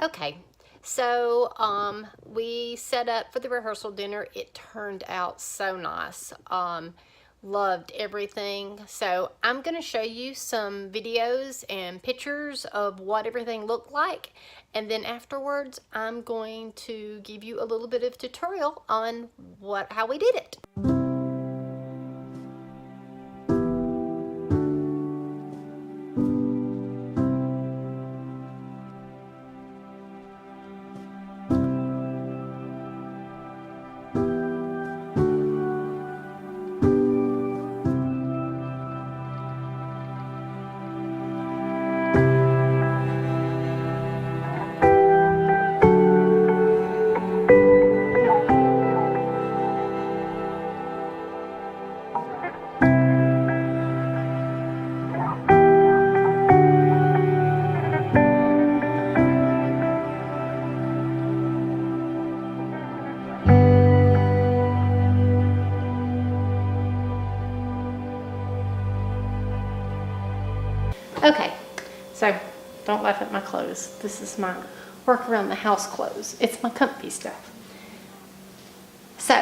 Okay, so we set up for the rehearsal dinner. It turned out so nice. Loved everything. So I'm going to show you some videos and pictures of what everything looked like. And then afterwards, I'm going to give you a little bit of tutorial on how we did it. Okay, so don't laugh at my clothes. This is my work around the house clothes. It's my comfy stuff. So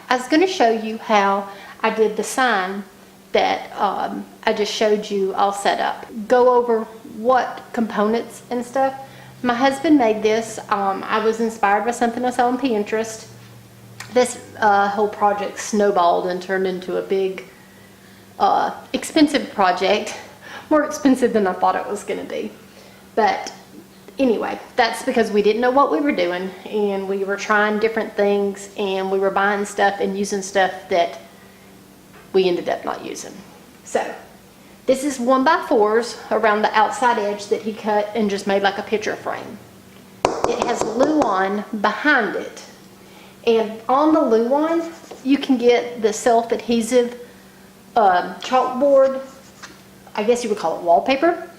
I was going to show you how I did the sign that I just showed you all set up. Go over what components and stuff. My husband made this. I was inspired by something I saw on Pinterest. This whole project snowballed and turned into a big expensive project. More expensive than I thought it was going to be. But anyway, that's because we didn't know what we were doing, and we were trying different things, and we were buying stuff and using stuff that we ended up not using. So this is 1x4s around the outside edge that he cut and just made like a picture frame. It has Luan behind it, and on the Luan you can get the self-adhesive chalkboard, I guess you would call it wallpaper,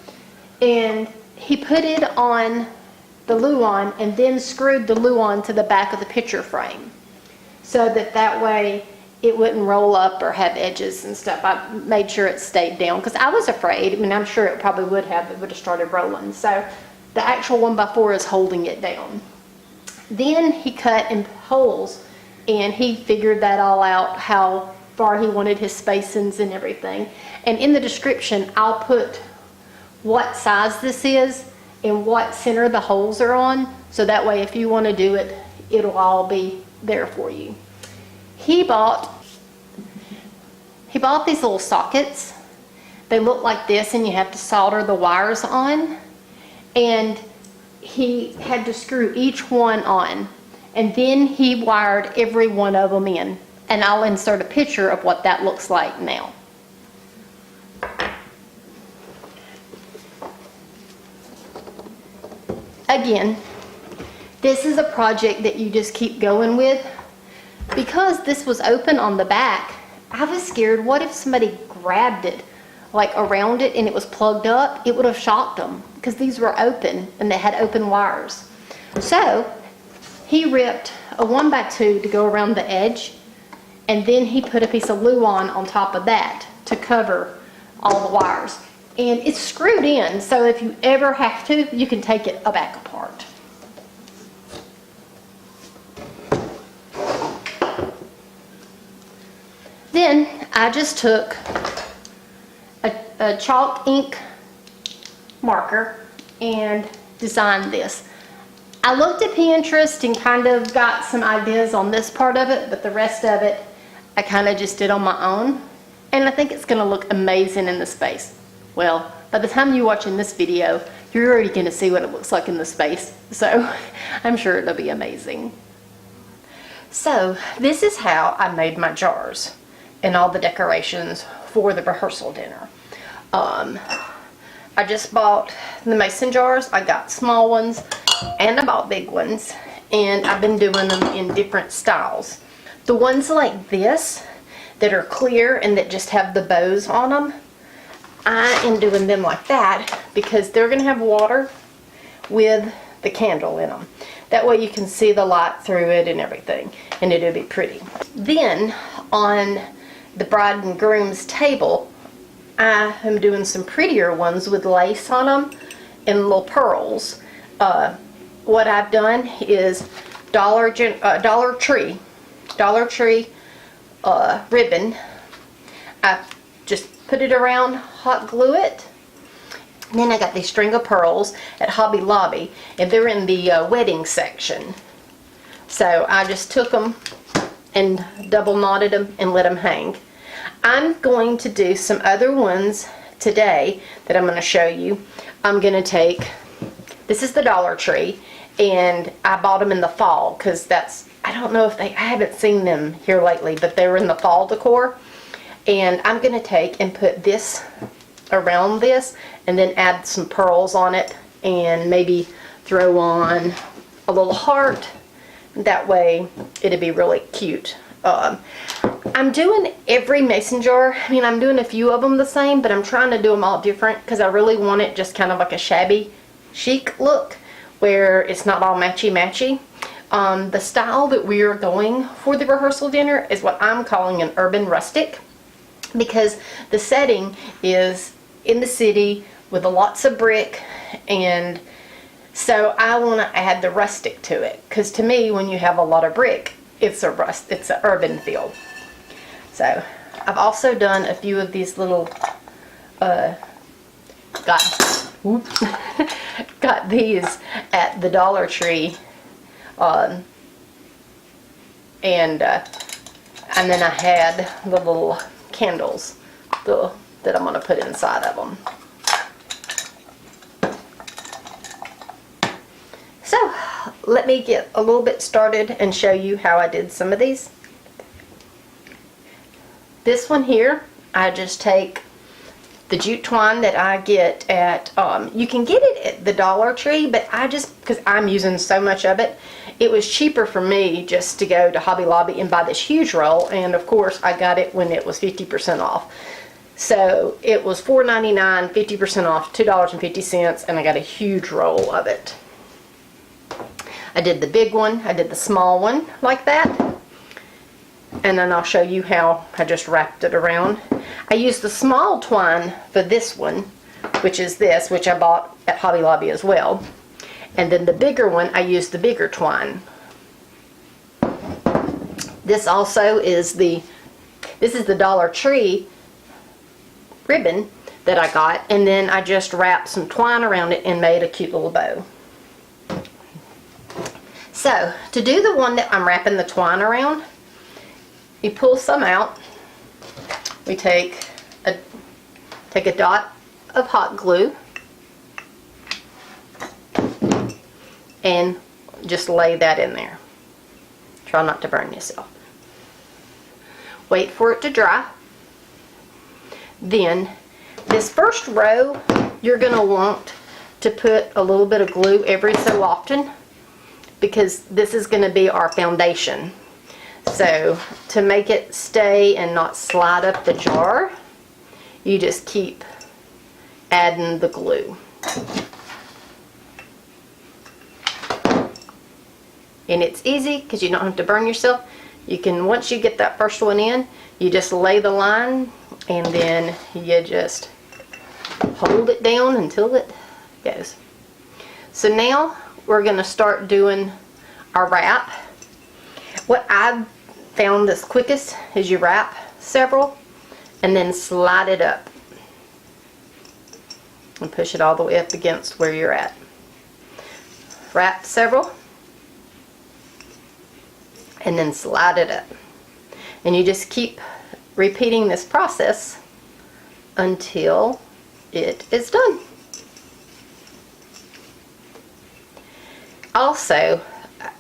and he put it on the Luan and then screwed the Luan to the back of the picture frame so that way it wouldn't roll up or have edges and stuff. I made sure it stayed down because I was afraid. I mean, I'm sure it probably would have. It would have started rolling. So the actual 1x4 is holding it down. Then he cut in holes, and he figured that all out, how far he wanted his spacings and everything. And in the description, I'll put what size this is and what center the holes are on, so that way if you want to do it, it'll all be there for you. He bought these little sockets. They look like this, and you have to solder the wires on, and he had to screw each one on, and then he wired every one of them in, and I'll insert a picture of what that looks like now. Again, this is a project that you just keep going with. Because this was open on the back, I was scared, what if somebody grabbed it like around it and it was plugged up? It would have shocked them because these were open and they had open wires. So he ripped a 1x2 to go around the edge, and then he put a piece of Luan on top of that to cover all the wires. And it's screwed in, so if you ever have to, you can take it back apart. Then I just took a chalk ink marker and designed this. I looked at Pinterest and kind of got some ideas on this part of it, but the rest of it I kind of just did on my own. And I think it's going to look amazing in the space. Well, by the time you're watching this video, you're already going to see what it looks like in the space. So I'm sure it'll be amazing. So this is how I made my jars and all the decorations for the rehearsal dinner. I just bought the mason jars. I got small ones and I bought big ones, and I've been doing them in different styles. The ones like this that are clear and that just have the bows on them, I am doing them like that because they're going to have water with the candle in them. That way you can see the light through it and everything, and it'll be pretty. Then on the bride and groom's table, I am doing some prettier ones with lace on them and little pearls. what I've done is Dollar Tree ribbon. I just put it around, hot glue it. And then I got these string of pearls at Hobby Lobby, and they're in the wedding section. So I just took them and double knotted them and let them hang. I'm going to do some other ones today that I'm going to show you. I'm going to take, this is the Dollar Tree, and I bought them in the fall because that's, I don't know if I haven't seen them here lately, but they were in the fall decor. And I'm going to take and put this around this and then add some pearls on it and maybe throw on a little heart. That way it'd be really cute. I'm doing every mason jar. I mean, I'm doing a few of them the same, but I'm trying to do them all different because I really want it just kind of like a shabby chic look where it's not all matchy-matchy. The style that we are going for the rehearsal dinner is what I'm calling an Urban Rustic, because the setting is in the city with lots of brick, and so I want to add the rustic to it, because to me, when you have a lot of brick, it's an urban feel. So I've also done a few of these little got these at the Dollar Tree, and then I had the little candles that I'm going to put inside of them. So let me get a little bit started and show you how I did some of these. This one here, I just take the jute twine that I get at, you can get it at the Dollar Tree, but I just, because I'm using so much of it, it was cheaper for me just to go to Hobby Lobby and buy this huge roll, and of course I got it when it was 50% off. So it was $4.99, 50% off, $2.50, and I got a huge roll of it. I did the big one, I did the small one like that, and then I'll show you how I just wrapped it around. I used the small twine for this one, which is this, which I bought at Hobby Lobby as well. And then the bigger one, I used the bigger twine. This also is this is the Dollar Tree ribbon that I got, and then I just wrapped some twine around it and made a cute little bow. So, to do the one that I'm wrapping the twine around, you pull some out. We take a dot of hot glue and just lay that in there. Try not to burn yourself. Wait for it to dry. Then this first row, you're going to want to put a little bit of glue every so often, because this is going to be our foundation. So to make it stay and not slide up the jar, you just keep adding the glue. And it's easy because you don't have to burn yourself. You can, once you get that first one in, you just lay the line and then you just hold it down until it goes. So now we're going to start doing our wrap. What I've found is quickest is you wrap several and then slide it up and push it all the way up against where you're at. Wrap several and then slide it up. And you just keep repeating this process until it is done. Also,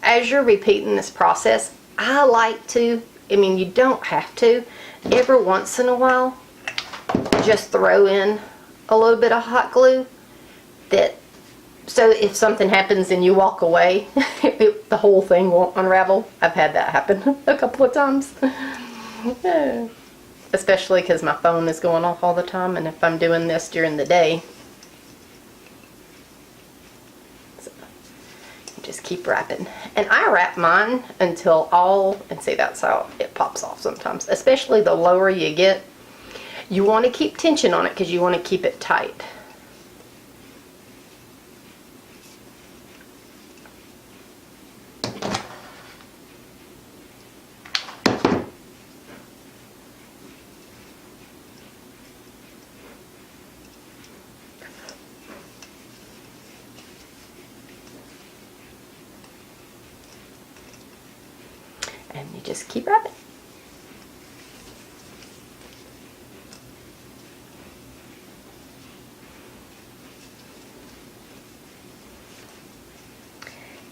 as you're repeating this process, I like to, I mean, you don't have to, every once in a while, just throw in a little bit of hot glue, that so if something happens and you walk away, the whole thing won't unravel. I've had that happen a couple of times. Especially because my phone is going off all the time, and if I'm doing this during the day. So, you just keep wrapping. And I wrap mine until and see, that's how it pops off sometimes. Especially the lower you get, you want to keep tension on it because you want to keep it tight. you just keep wrapping.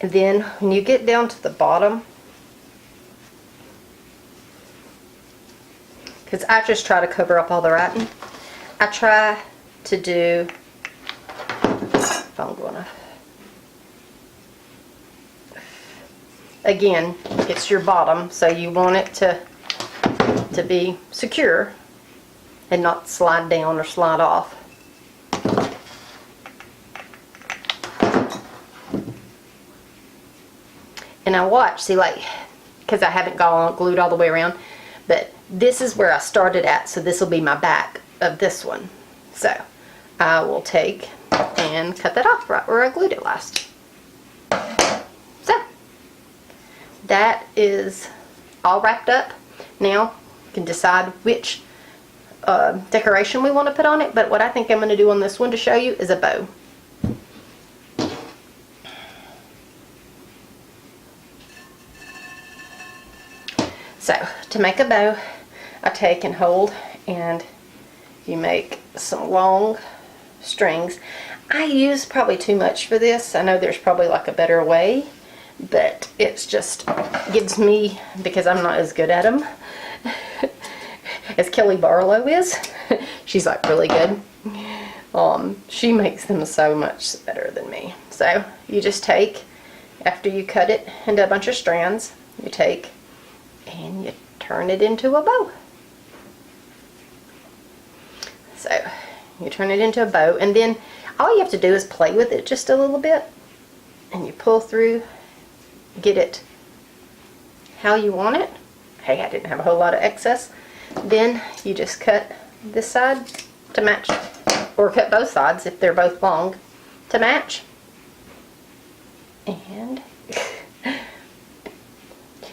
And then when you get down to the bottom, because I just try to cover up all the writing, I try to do, if I'm gonna, again, it's your bottom, so you want it to be secure and not slide down or slide off. And I watch, see, like, because I haven't glued all the way around, but this is where I started at, so this will be my back of this one. So I will take and cut that off right where I glued it last. So that is all wrapped up. Now you can decide which decoration we want to put on it, but what I think I'm going to do on this one to show you is a bow. So to make a bow, I take and hold, and you make some long strings. I use probably too much for this. I know there's probably like a better way, but it's just gives me, because I'm not as good at them as Kelly Barlow is. She's like really good. She makes them so much better than me. So you just take, after you cut it into a bunch of strands, you take and you turn it into a bow. So you turn it into a bow, and then all you have to do is play with it just a little bit, and you pull through, get it how you want it. Hey, I didn't have a whole lot of excess. Then you just cut this side to match, or cut both sides if they're both long to match. And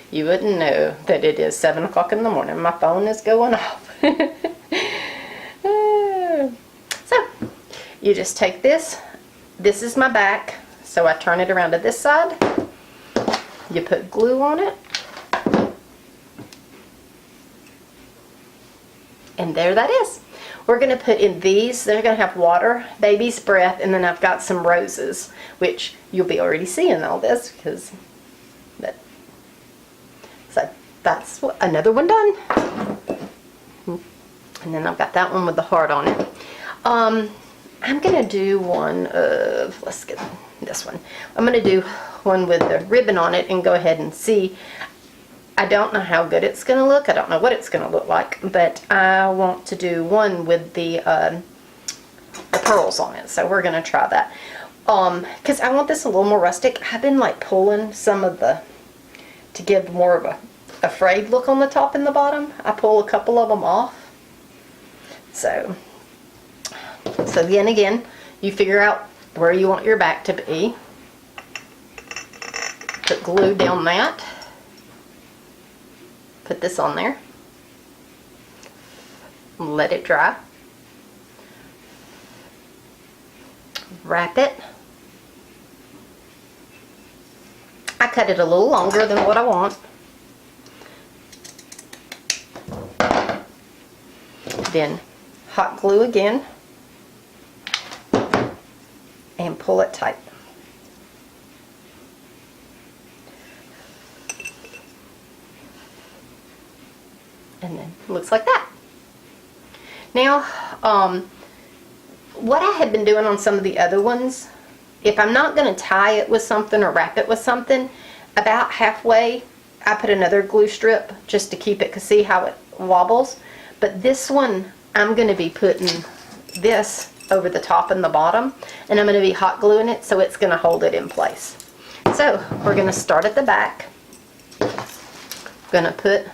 you wouldn't know that it is 7 o'clock in the morning. My phone is going off. So you just take this. This is my back, so I turn it around to this side. You put glue on it, and there that is. We're going to put in these. They're going to have water, baby's breath, and then I've got some roses, which you'll be already seeing all this because so that's another one done. And then I've got that one with the heart on it. I'm going to do one of, let's get this one. I'm going to do one with the ribbon on it and go ahead and see. I don't know how good it's going to look. I don't know what it's going to look like, but I want to do one with the pearls on it. So we're going to try that. Because I want this a little more rustic. I've been like pulling some of the, to give more of a frayed look on the top and the bottom. I pull a couple of them off. So then again, you figure out where you want your back to be. Put glue down that. Put this on there. Let it dry. Wrap it. I cut it a little longer than what I want. Then hot glue again and pull it tight. And then it looks like that. Now, what I had been doing on some of the other ones, if I'm not going to tie it with something or wrap it with something, about halfway I put another glue strip just to keep it, because see how it wobbles. But this one, I'm going to be putting this over the top and the bottom, and I'm going to be hot gluing it so it's going to hold it in place. So we're going to start at the back. Going to put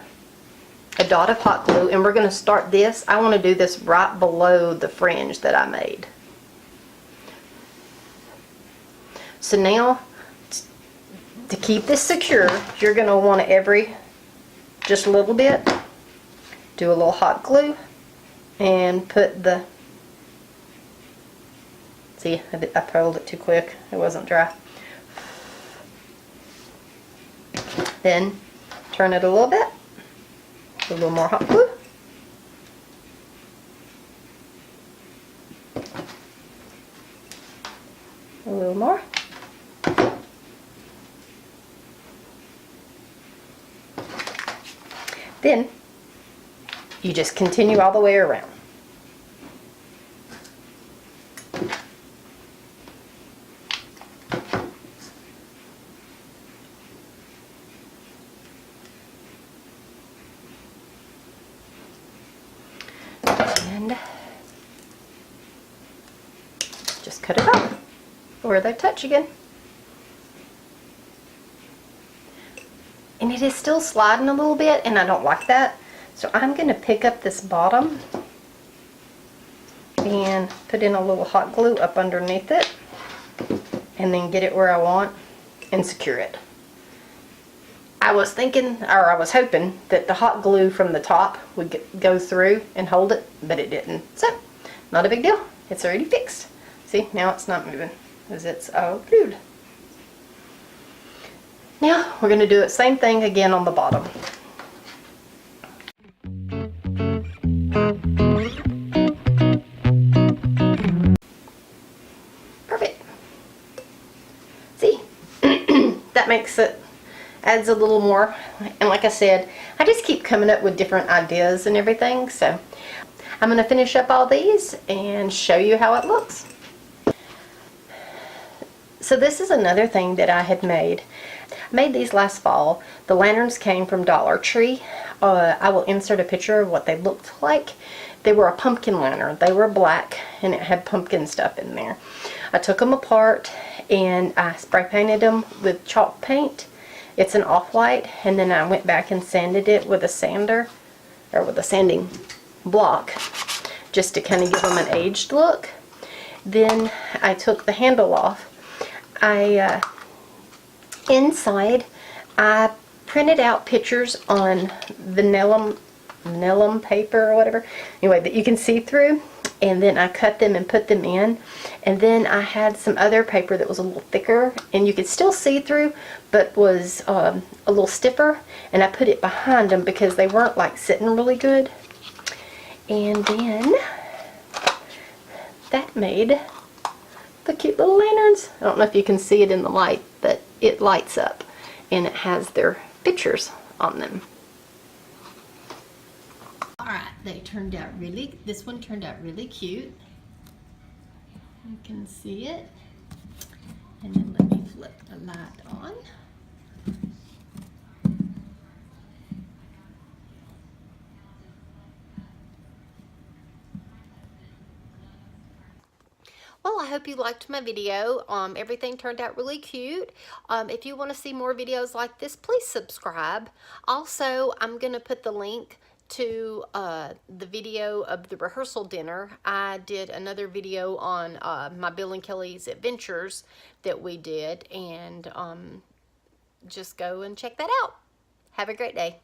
a dot of hot glue, and we're going to start this. I want to do this right below the fringe that I made. So now, to keep this secure, you're going to want to just a little bit, do a little hot glue, and put the, see, I pulled it too quick, it wasn't dry. Then Turn it a little bit. A little more hot glue. A little more. Then you just continue all the way around. And just cut it off where they touch again. And it is still sliding a little bit, and I don't like that. So I'm going to pick up this bottom and put in a little hot glue up underneath it, and then get it where I want and secure it. I was thinking, or I was hoping, that the hot glue from the top would go through and hold it, but it didn't. So, not a big deal. It's already fixed. See, now it's not moving because it's all glued. Now, we're going to do the same thing again on the bottom. Perfect. See, that makes it, adds a little more. And like I said, I just keep coming up with different ideas and everything. So, I'm going to finish up all these and show you how it looks. So this is another thing that I had made. I made these last fall. The lanterns came from Dollar Tree. I will insert a picture of what they looked like. They were a pumpkin lantern. They were black and it had pumpkin stuff in there. I took them apart and I spray painted them with chalk paint. It's an off-white, and then I went back and sanded it with a sander, or with a sanding block, just to kind of give them an aged look. Then I took the handle off. Inside, I printed out pictures on vellum paper or whatever, anyway, that you can see through, and then I cut them and put them in. And then I had some other paper that was a little thicker and you could still see through, but was a little stiffer, and I put it behind them because they weren't like sitting really good. And then that made the cute little lanterns. I don't know if you can see it in the light, but it lights up and it has their pictures on them. Alright, they turned out really, this one turned out really cute. You can see it. And then let me flip the light on. Well, I hope you liked my video. Everything turned out really cute. If you want to see more videos like this, please subscribe. Also, I'm going to put the link to the video of the rehearsal dinner. I did another video on my Bill and Kelly's adventures that we did, and just go and check that out. Have a great day.